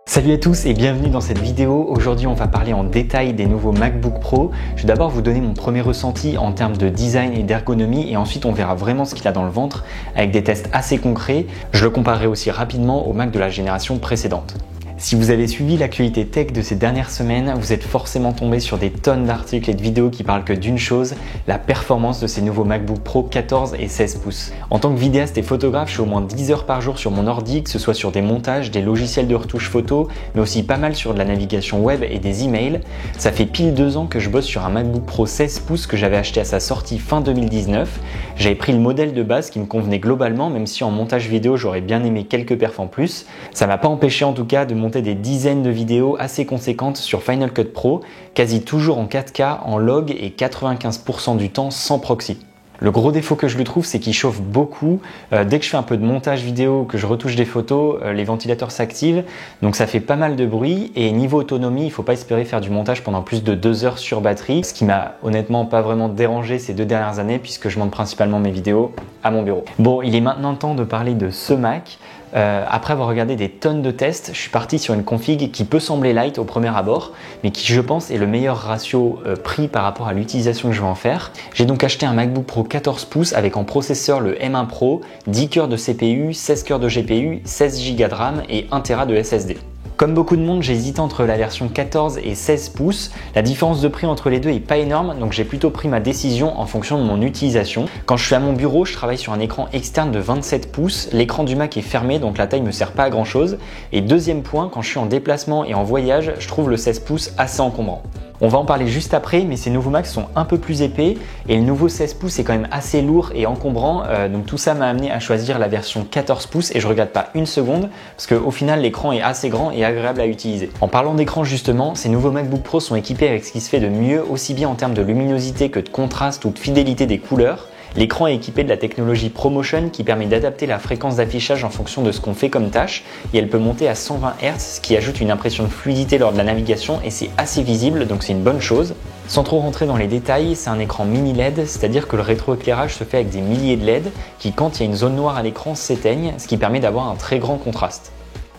Salut à tous et bienvenue dans cette vidéo. Aujourd'hui on va parler en détail des nouveaux MacBook Pro. Je vais d'abord vous donner mon premier ressenti en termes de design et d'ergonomie et ensuite on verra vraiment ce qu'il a dans le ventre avec des tests assez concrets. Je le comparerai aussi rapidement au Mac de la génération précédente. Si vous avez suivi l'actualité tech de ces dernières semaines, vous êtes forcément tombé sur des tonnes d'articles et de vidéos qui parlent que d'une chose, la performance de ces nouveaux MacBook Pro 14 et 16 pouces. En tant que vidéaste et photographe, je suis au moins 10 heures par jour sur mon ordi, que ce soit sur des montages, des logiciels de retouche photo, mais aussi pas mal sur de la navigation web et des emails. Ça fait pile 2 ans que je bosse sur un MacBook Pro 16 pouces que j'avais acheté à sa sortie fin 2019. J'avais pris le modèle de base qui me convenait globalement, même si en montage vidéo j'aurais bien aimé quelques perfs en plus. Ça m'a pas empêché en tout cas de monter des dizaines de vidéos assez conséquentes sur Final Cut Pro, quasi toujours en 4K, en log et 95% du temps sans proxy. Le gros défaut que je lui trouve, c'est qu'il chauffe beaucoup. Dès que je fais un peu de montage vidéo, que je retouche des photos, les ventilateurs s'activent, donc ça fait pas mal de bruit. Et niveau autonomie, il faut pas espérer faire du montage pendant plus de 2 heures sur batterie, ce qui m'a honnêtement pas vraiment dérangé ces 2 dernières années puisque je monte principalement mes vidéos à mon bureau. Bon, il est maintenant temps de parler de ce Mac. Après avoir regardé des tonnes de tests, je suis parti sur une config qui peut sembler light au premier abord, mais qui je pense est le meilleur ratio prix par rapport à l'utilisation que je vais en faire. J'ai donc acheté un MacBook Pro 14 pouces avec en processeur le M1 Pro, 10 cœurs de CPU, 16 cœurs de GPU, 16 Go de RAM et 1 Tera de SSD. Comme beaucoup de monde, j'ai hésité entre la version 14 et 16 pouces. La différence de prix entre les deux est pas énorme, donc j'ai plutôt pris ma décision en fonction de mon utilisation. Quand je suis à mon bureau, je travaille sur un écran externe de 27 pouces. L'écran du Mac est fermé, donc la taille me sert pas à grand chose. Et deuxième point, quand je suis en déplacement et en voyage, je trouve le 16 pouces assez encombrant. On va en parler juste après, mais ces nouveaux Macs sont un peu plus épais et le nouveau 16 pouces est quand même assez lourd et encombrant. Donc tout ça m'a amené à choisir la version 14 pouces et je regrette pas une seconde parce qu'au final l'écran est assez grand et agréable à utiliser. En parlant d'écran justement, ces nouveaux MacBook Pro sont équipés avec ce qui se fait de mieux aussi bien en termes de luminosité que de contraste ou de fidélité des couleurs. L'écran est équipé de la technologie ProMotion qui permet d'adapter la fréquence d'affichage en fonction de ce qu'on fait comme tâche et elle peut monter à 120 Hz, ce qui ajoute une impression de fluidité lors de la navigation et c'est assez visible donc c'est une bonne chose. Sans trop rentrer dans les détails, c'est un écran mini LED, c'est-à-dire que le rétroéclairage se fait avec des milliers de LED qui, quand il y a une zone noire à l'écran, s'éteignent, ce qui permet d'avoir un très grand contraste.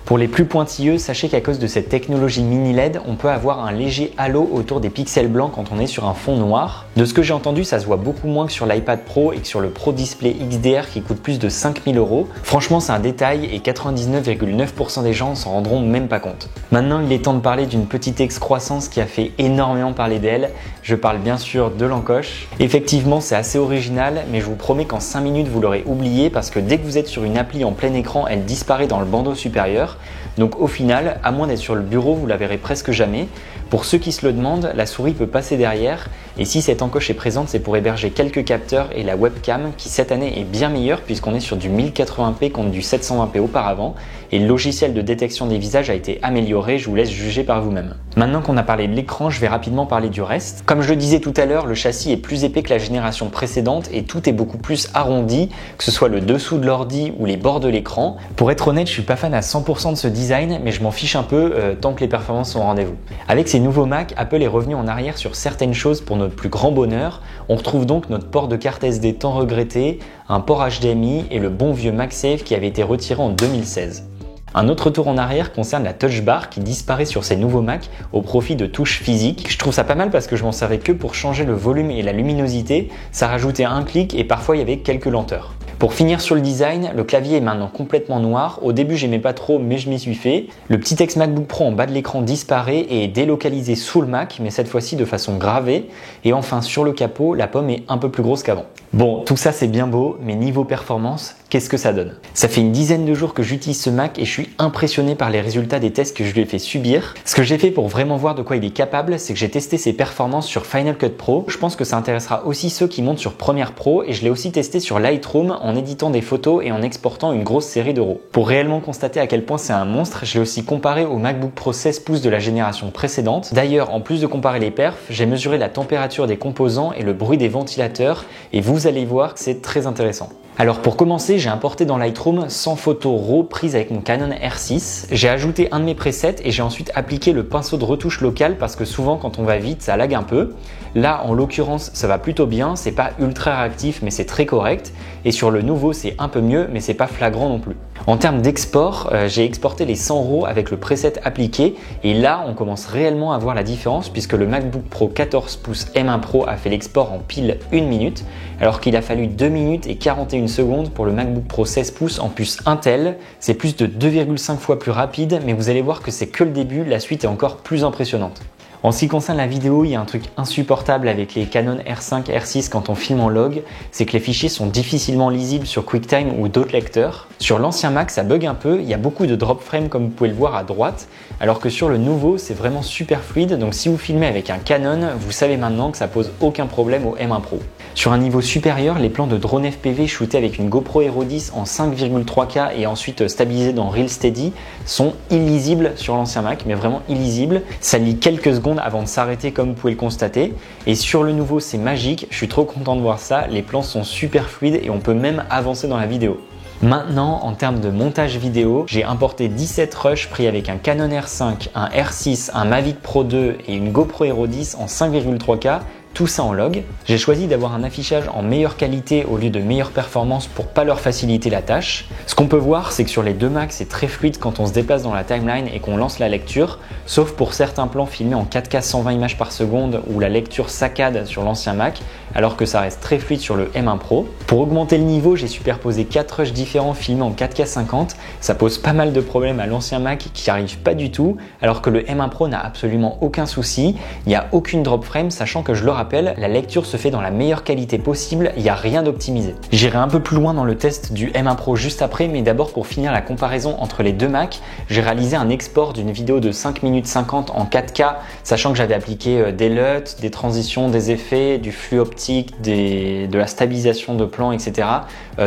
Pour les plus pointilleux, sachez qu'à cause de cette technologie mini LED, on peut avoir un léger halo autour des pixels blancs quand on est sur un fond noir. De ce que j'ai entendu, ça se voit beaucoup moins que sur l'iPad Pro et que sur le Pro Display XDR qui coûte plus de 5000 €. Franchement, c'est un détail et 99,9% des gens s'en rendront même pas compte. Maintenant, il est temps de parler d'une petite excroissance qui a fait énormément parler d'elle. Je parle bien sûr de l'encoche. Effectivement, c'est assez original, mais je vous promets qu'en 5 minutes, vous l'aurez oublié parce que dès que vous êtes sur une appli en plein écran, elle disparaît dans le bandeau supérieur. Donc au final, à moins d'être sur le bureau, vous la verrez presque jamais. Pour ceux qui se le demandent, la souris peut passer derrière et si cette encoche est présente, c'est pour héberger quelques capteurs et la webcam qui cette année est bien meilleure puisqu'on est sur du 1080p contre du 720p auparavant et le logiciel de détection des visages a été amélioré, je vous laisse juger par vous-même. Maintenant qu'on a parlé de l'écran, je vais rapidement parler du reste. Comme je le disais tout à l'heure, le châssis est plus épais que la génération précédente et tout est beaucoup plus arrondi, que ce soit le dessous de l'ordi ou les bords de l'écran. Pour être honnête, je suis pas fan à 100% de ce design, mais je m'en fiche un peu tant que les performances sont au rendez-vous. Avec ces nouveaux Mac, Apple est revenu en arrière sur certaines choses pour notre plus grand bonheur. On retrouve donc notre port de carte SD tant regretté, un port HDMI et le bon vieux MagSafe qui avait été retiré en 2016. Un autre retour en arrière concerne la Touch Bar qui disparaît sur ces nouveaux Mac au profit de touches physiques. Je trouve ça pas mal parce que je m'en servais que pour changer le volume et la luminosité, ça rajoutait un clic et parfois il y avait quelques lenteurs. Pour finir sur le design, le clavier est maintenant complètement noir. Au début, j'aimais pas trop, mais je m'y suis fait. Le petit texte MacBook Pro en bas de l'écran disparaît et est délocalisé sous le Mac, mais cette fois-ci de façon gravée. Et enfin, sur le capot, la pomme est un peu plus grosse qu'avant. Bon, tout ça c'est bien beau, mais niveau performance, qu'est-ce que ça donne? Ça fait une dizaine de jours que j'utilise ce Mac et je suis impressionné par les résultats des tests que je lui ai fait subir. Ce que j'ai fait pour vraiment voir de quoi il est capable, c'est que j'ai testé ses performances sur Final Cut Pro. Je pense que ça intéressera aussi ceux qui montent sur Premiere Pro et je l'ai aussi testé sur Lightroom en éditant des photos et en exportant une grosse série de RAW. Pour réellement constater à quel point c'est un monstre, je l'ai aussi comparé au MacBook Pro 16 pouces de la génération précédente. D'ailleurs, en plus de comparer les perfs, j'ai mesuré la température des composants et le bruit des ventilateurs et vous allez voir que c'est très intéressant. Alors pour commencer, j'ai importé dans Lightroom 100 photos RAW prises avec mon Canon R6. J'ai ajouté un de mes presets et j'ai ensuite appliqué le pinceau de retouche local parce que souvent quand on va vite, ça lag un peu. Là, en l'occurrence, ça va plutôt bien, c'est pas ultra réactif mais c'est très correct. Et sur le nouveau, c'est un peu mieux mais c'est pas flagrant non plus. En termes d'export, j'ai exporté les 100 RAW avec le preset appliqué et là, on commence réellement à voir la différence puisque le MacBook Pro 14 pouces M1 Pro a fait l'export en pile 1 minute alors qu'il a fallu 2 minutes et 41 secondes pour le MacBook Pro 16 pouces en puce Intel. C'est plus de 2,5 fois plus rapide, mais vous allez voir que c'est que le début, la suite est encore plus impressionnante. En ce qui concerne la vidéo, il y a un truc insupportable avec les Canon R5, R6 quand on filme en log, c'est que les fichiers sont difficilement lisibles sur QuickTime ou d'autres lecteurs. Sur l'ancien Mac, ça bug un peu, il y a beaucoup de drop frame comme vous pouvez le voir à droite, alors que sur le nouveau, c'est vraiment super fluide, donc si vous filmez avec un Canon, vous savez maintenant que ça pose aucun problème au M1 Pro. Sur un niveau supérieur, les plans de drone FPV shootés avec une GoPro Hero 10 en 5,3K et ensuite stabilisés dans Real Steady sont illisibles sur l'ancien Mac, mais vraiment illisibles. Ça lit quelques secondes avant de s'arrêter comme vous pouvez le constater. Et sur le nouveau, c'est magique, je suis trop content de voir ça, les plans sont super fluides et on peut même avancer dans la vidéo. Maintenant, en termes de montage vidéo, j'ai importé 17 rushs pris avec un Canon R5, un R6, un Mavic Pro 2 et une GoPro Hero 10 en 5,3K. Tout ça en log. J'ai choisi d'avoir un affichage en meilleure qualité au lieu de meilleure performance pour pas leur faciliter la tâche. Ce qu'on peut voir, c'est que sur les deux Macs, c'est très fluide quand on se déplace dans la timeline et qu'on lance la lecture, sauf pour certains plans filmés en 4K 120 images par seconde où la lecture saccade sur l'ancien Mac, alors que ça reste très fluide sur le M1 Pro. Pour augmenter le niveau, j'ai superposé 4 rushs différents filmés en 4K 50. Ça pose pas mal de problèmes à l'ancien Mac qui n'y arrive pas du tout, alors que le M1 Pro n'a absolument aucun souci. Il n'y a aucune drop frame, sachant que je le rappelle, la lecture se fait dans la meilleure qualité possible, il n'y a rien d'optimisé. J'irai un peu plus loin dans le test du M1 Pro juste après, mais d'abord pour finir la comparaison entre les deux Macs, j'ai réalisé un export d'une vidéo de 5 minutes 50 en 4K, sachant que j'avais appliqué des LUT, des transitions, des effets, du flux optique, de la stabilisation de plan, etc.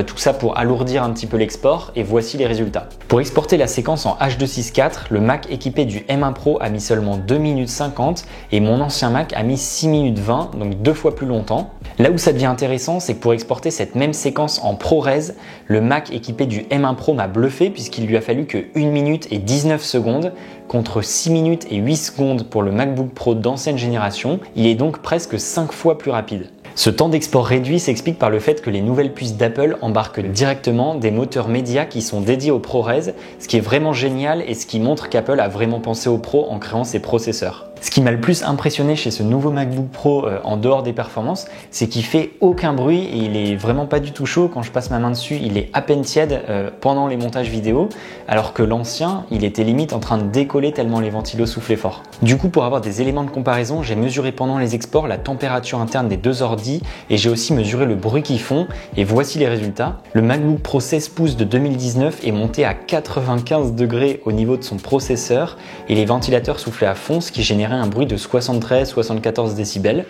Tout ça pour alourdir un petit peu l'export et voici les résultats. Pour exporter la séquence en H.264, le Mac équipé du M1 Pro a mis seulement 2 minutes 50 et mon ancien Mac a mis 6 minutes 20, donc 2 fois plus longtemps. Là où ça devient intéressant, c'est que pour exporter cette même séquence en ProRes, le Mac équipé du M1 Pro m'a bluffé puisqu'il lui a fallu que 1 minute et 19 secondes contre 6 minutes et 8 secondes pour le MacBook Pro d'ancienne génération. Il est donc presque 5 fois plus rapide. Ce temps d'export réduit s'explique par le fait que les nouvelles puces d'Apple embarquent directement des moteurs média qui sont dédiés au ProRes, ce qui est vraiment génial et ce qui montre qu'Apple a vraiment pensé au Pro en créant ses processeurs. Ce qui m'a le plus impressionné chez ce nouveau MacBook Pro en dehors des performances, c'est qu'il fait aucun bruit et il est vraiment pas du tout chaud. Quand je passe ma main dessus, il est à peine tiède pendant les montages vidéo, alors que l'ancien, il était limite en train de décoller tellement les ventilos soufflaient fort. Du coup, pour avoir des éléments de comparaison, j'ai mesuré pendant les exports la température interne des deux ordis et j'ai aussi mesuré le bruit qu'ils font et voici les résultats. Le MacBook Pro 16 pouces de 2019 est monté à 95 degrés au niveau de son processeur et les ventilateurs soufflaient à fond, ce qui générait un bruit de 73-74 décibels.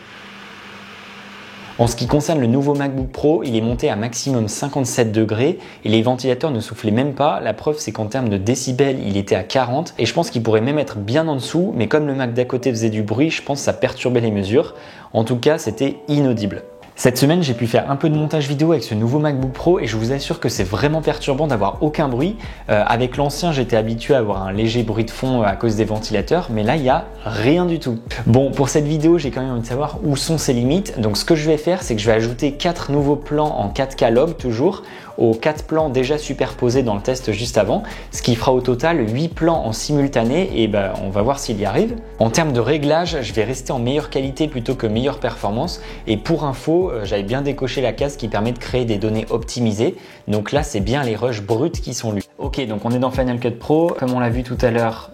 En ce qui concerne le nouveau MacBook Pro, il est monté à maximum 57 degrés et les ventilateurs ne soufflaient même pas. La preuve, c'est qu'en termes de décibels, il était à 40 et je pense qu'il pourrait même être bien en dessous, mais comme le Mac d'à côté faisait du bruit, je pense que ça perturbait les mesures. En tout cas, c'était inaudible. Cette semaine, j'ai pu faire un peu de montage vidéo avec ce nouveau MacBook Pro et je vous assure que c'est vraiment perturbant d'avoir aucun bruit. Avec l'ancien, j'étais habitué à avoir un léger bruit de fond à cause des ventilateurs, mais là, il n'y a rien du tout. Bon, pour cette vidéo, j'ai quand même envie de savoir où sont ses limites. Donc, ce que je vais faire, c'est que je vais ajouter 4 nouveaux plans en 4K log toujours, aux 4 plans déjà superposés dans le test juste avant, ce qui fera au total 8 plans en simultané et on va voir s'il y arrive. En termes de réglage, je vais rester en meilleure qualité plutôt que meilleure performance et pour info, j'avais bien décoché la case qui permet de créer des données optimisées. Donc là, c'est bien les rushs bruts qui sont lus. Ok, donc on est dans Final Cut Pro. Comme on l'a vu tout à l'heure,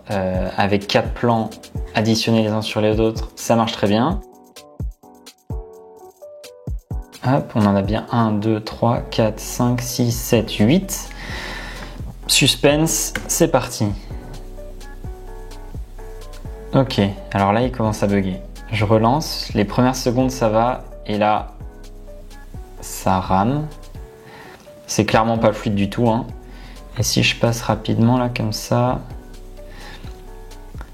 avec 4 plans additionnés les uns sur les autres, ça marche très bien. Hop, on en a bien 1, 2, 3, 4, 5, 6, 7, 8. Suspense, c'est parti. Ok, alors là, il commence à bugger. Je relance, les premières secondes, ça va, et là, ça rame. C'est clairement pas fluide du tout, hein. Et si je passe rapidement, là, comme ça,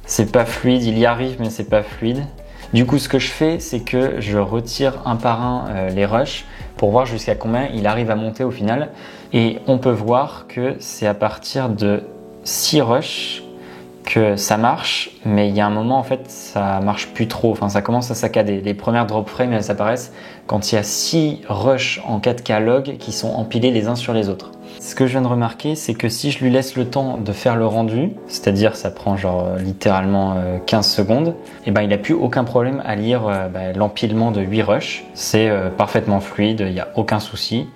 c'est pas fluide, il y arrive, mais c'est pas fluide. Du coup, ce que je fais, c'est que je retire un par un les rushs pour voir jusqu'à combien il arrive à monter au final. Et on peut voir que c'est à partir de 6 rushs que ça marche, mais il y a un moment en fait ça marche plus trop, enfin ça commence à saccader. Les premières drop frames elles apparaissent quand il y a 6 rushs en 4K log qui sont empilés les uns sur les autres. Ce que je viens de remarquer, c'est que si je lui laisse le temps de faire le rendu, c'est-à-dire ça prend genre littéralement 15 secondes, et ben il n'a plus aucun problème à lire l'empilement de 8 rushs. C'est parfaitement fluide, il n'y a aucun souci.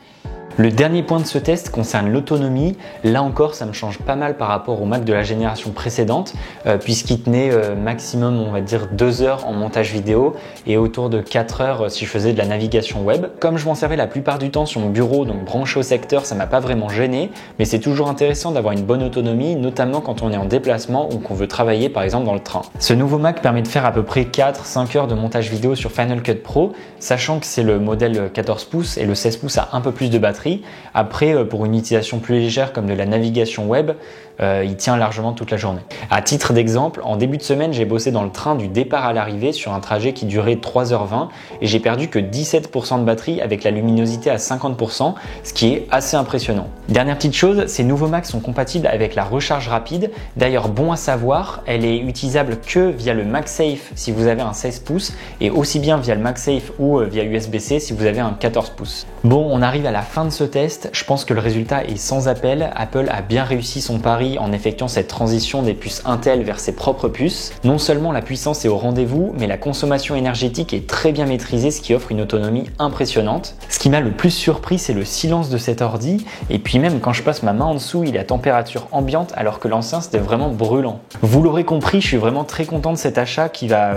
Le dernier point de ce test concerne l'autonomie. Là encore, ça me change pas mal par rapport au Mac de la génération précédente, puisqu'il tenait maximum, on va dire, 2 heures en montage vidéo et autour de 4 heures si je faisais de la navigation web. Comme je m'en servais la plupart du temps sur mon bureau, donc branché au secteur, ça m'a pas vraiment gêné, mais c'est toujours intéressant d'avoir une bonne autonomie, notamment quand on est en déplacement ou qu'on veut travailler par exemple dans le train. Ce nouveau Mac permet de faire à peu près 4-5 heures de montage vidéo sur Final Cut Pro, sachant que c'est le modèle 14 pouces et le 16 pouces a un peu plus de batterie. Après, pour une utilisation plus légère comme de la navigation web, il tient largement toute la journée. À titre d'exemple, en début de semaine, j'ai bossé dans le train du départ à l'arrivée sur un trajet qui durait 3h20 et j'ai perdu que 17% de batterie avec la luminosité à 50%, ce qui est assez impressionnant. Dernière petite chose, ces nouveaux Macs sont compatibles avec la recharge rapide. D'ailleurs, bon à savoir, elle est utilisable que via le MagSafe si vous avez un 16 pouces et aussi bien via le MagSafe ou via USB-C si vous avez un 14 pouces. Bon, on arrive à la fin de ce test. Je pense que le résultat est sans appel. Apple a bien réussi son pari en effectuant cette transition des puces Intel vers ses propres puces. Non seulement la puissance est au rendez-vous, mais la consommation énergétique est très bien maîtrisée, ce qui offre une autonomie impressionnante. Ce qui m'a le plus surpris, c'est le silence de cet ordi. Et puis même quand je passe ma main en dessous, il est à température ambiante alors que l'ancien c'était vraiment brûlant. Vous l'aurez compris, je suis vraiment très content de cet achat qui va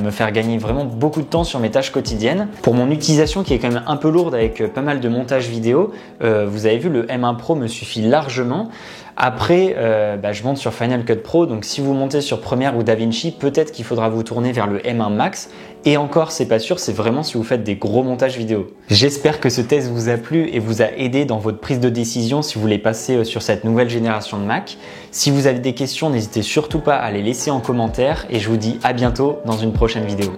me faire gagner vraiment beaucoup de temps sur mes tâches quotidiennes. Pour mon utilisation qui est quand même un peu lourde avec pas mal de montage vidéo, vous avez vu, le M1 Pro me suffit largement. Après, je monte sur Final Cut Pro, donc si vous montez sur Premiere ou DaVinci, peut-être qu'il faudra vous tourner vers le M1 Max. Et encore, c'est pas sûr, c'est vraiment si vous faites des gros montages vidéo. J'espère que ce test vous a plu et vous a aidé dans votre prise de décision si vous voulez passer sur cette nouvelle génération de Mac. Si vous avez des questions, n'hésitez surtout pas à les laisser en commentaire et je vous dis à bientôt dans une prochaine vidéo.